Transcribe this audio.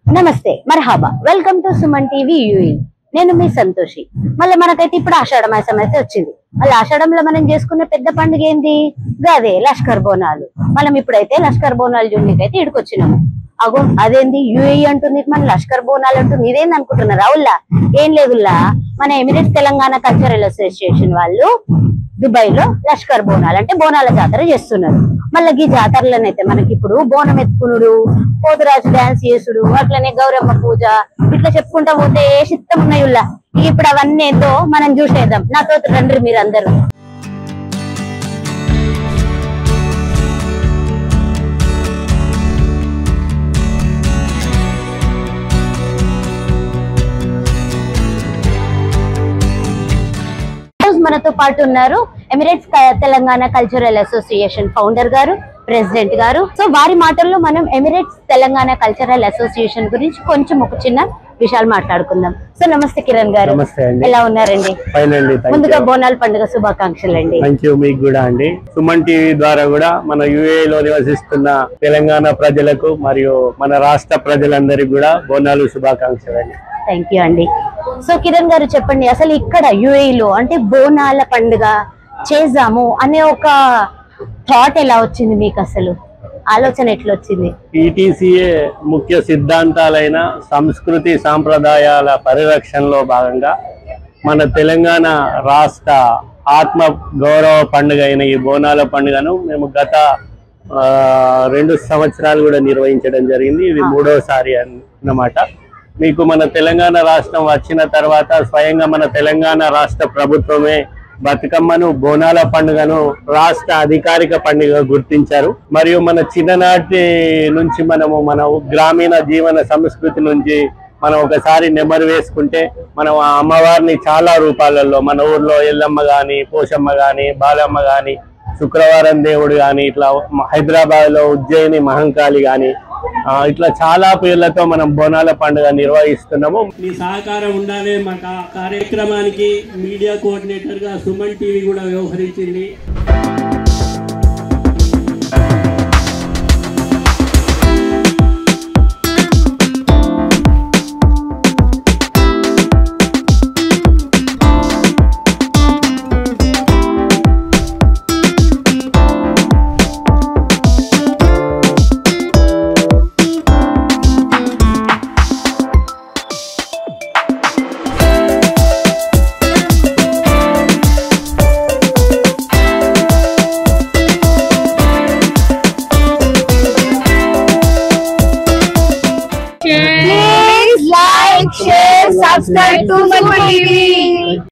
నమస్తే మర్హబా welcome to Suman TV యూఏ నేను మీ సంతోషి మళ్ళీ మనకైతే ఇప్పుడు ఆషాఢ మాసం అయితే వచ్చింది మళ్ళీ ఆషాఢంలో మనం చేసుకునే పెద్ద పండుగ ఏంది గదే లష్కర్ బోనాలు మనం ఇప్పుడైతే లష్కర్ బోనాలు జూన్నికైతే ఇడికొచ్చినాము అగో అదేంది యూఏ అంటుంది మన లష్కర్ బోనాలు అంటుంది ఇదేంది అనుకుంటున్నారు అవుల్లా ఏం లేదుల్లా మన ఎమిరేట్స్ తెలంగాణ కల్చరల్ అసోసియేషన్ వాళ్ళు దుబాయ్ లో లష్కర్ బోనాలు అంటే బోనాల జాతర చేస్తున్నారు మళ్ళీ ఈ జాతరలోనైతే మనకి ఇప్పుడు బోనం ఎత్తుకునుడు పోతురాజు డాన్స్ చేసుడు అట్లనే గౌరమ్మ పూజ ఇట్లా చెప్పుకుంటా పోతే చిత్తం ఉన్నాయిల్లా ఇప్పుడు అవన్నీ ఏందో మనం చూసేద్దాం నాతో రండి మీరందరూ మనతో పాటు ఉన్నారు Emirates Telangana cultural association founder గారు ప్రెసిడెంట్ గారు సో వారి మాటల్లో మనం ఎమిరేట్స్ తెలంగాణ కల్చరల్ అసోసియేషన్ గురించి కొంచెం ఒక చిన్న విషయాలు మాట్లాడుకుందాం సో నమస్తే కిరణ్ గారు ఎలా ఉన్నారండి ముందుగా బోనాల పండుగ శుభాకాంక్షలు అండి మీకు కూడా అండి సుమన్ టీవీ ద్వారా కూడా మన యుఏ లో నివసిస్తున్న తెలంగాణ ప్రజలకు మరియు మన రాష్ట్ర ప్రజలందరికీ కూడా బోనాలు శుభాకాంక్షలు అండి థ్యాంక్ యూ అండి సో కిరణ్ గారు చెప్పండి అసలు ఇక్కడ యుఏలో అంటే బోనాల పండుగ చేద్దాము అనే ఒక థాట్ ఎలా వచ్చింది మీకు అసలు ఆలోచన ఎట్లా వచ్చింది ఈటీసీఏ ముఖ్య సిద్ధాంతాలైన సంస్కృతి సాంప్రదాయాల పరిరక్షణలో భాగంగా మన తెలంగాణ రాష్ట్ర ఆత్మ గౌరవ పండుగ అయిన ఈ బోనాల పండుగను మేము గత 2 సంవత్సరాలు కూడా నిర్వహించడం జరిగింది ఇది 3వసారి అన్నమాట మీకు మన తెలంగాణ రాష్ట్రం వచ్చిన తర్వాత స్వయంగా మన తెలంగాణ రాష్ట్ర ప్రభుత్వమే బతుకమ్మను బోనాల పండుగను రాష్ట్ర అధికారిక పండుగ గుర్తించారు మరియు మన చిన్ననాటి నుంచి మనము మన గ్రామీణ జీవన సంస్కృతి నుంచి మనం ఒకసారి నెమరు వేసుకుంటే మనం ఆ అమ్మవారిని చాలా రూపాలలో మన ఊర్లో ఎల్లమ్మ గాని పోషమ్మ గాని బాలమ్మ గాని శుక్రవారం దేవుడు గాని ఇట్లా హైదరాబాద్ లో ఉజ్జయిని మహంకాళి గాని ఇట్లా చాలా పేర్లతో మనం బోనాల పండుగ నిర్వహిస్తున్నాము మీ సహకారం ఉండాలి మా కార్యక్రమానికి మీడియా కోఆర్డినేటర్ గా సుమన్ టీవీ కూడా వ్యవహరించింది Please like, share, subscribe to Suman TV.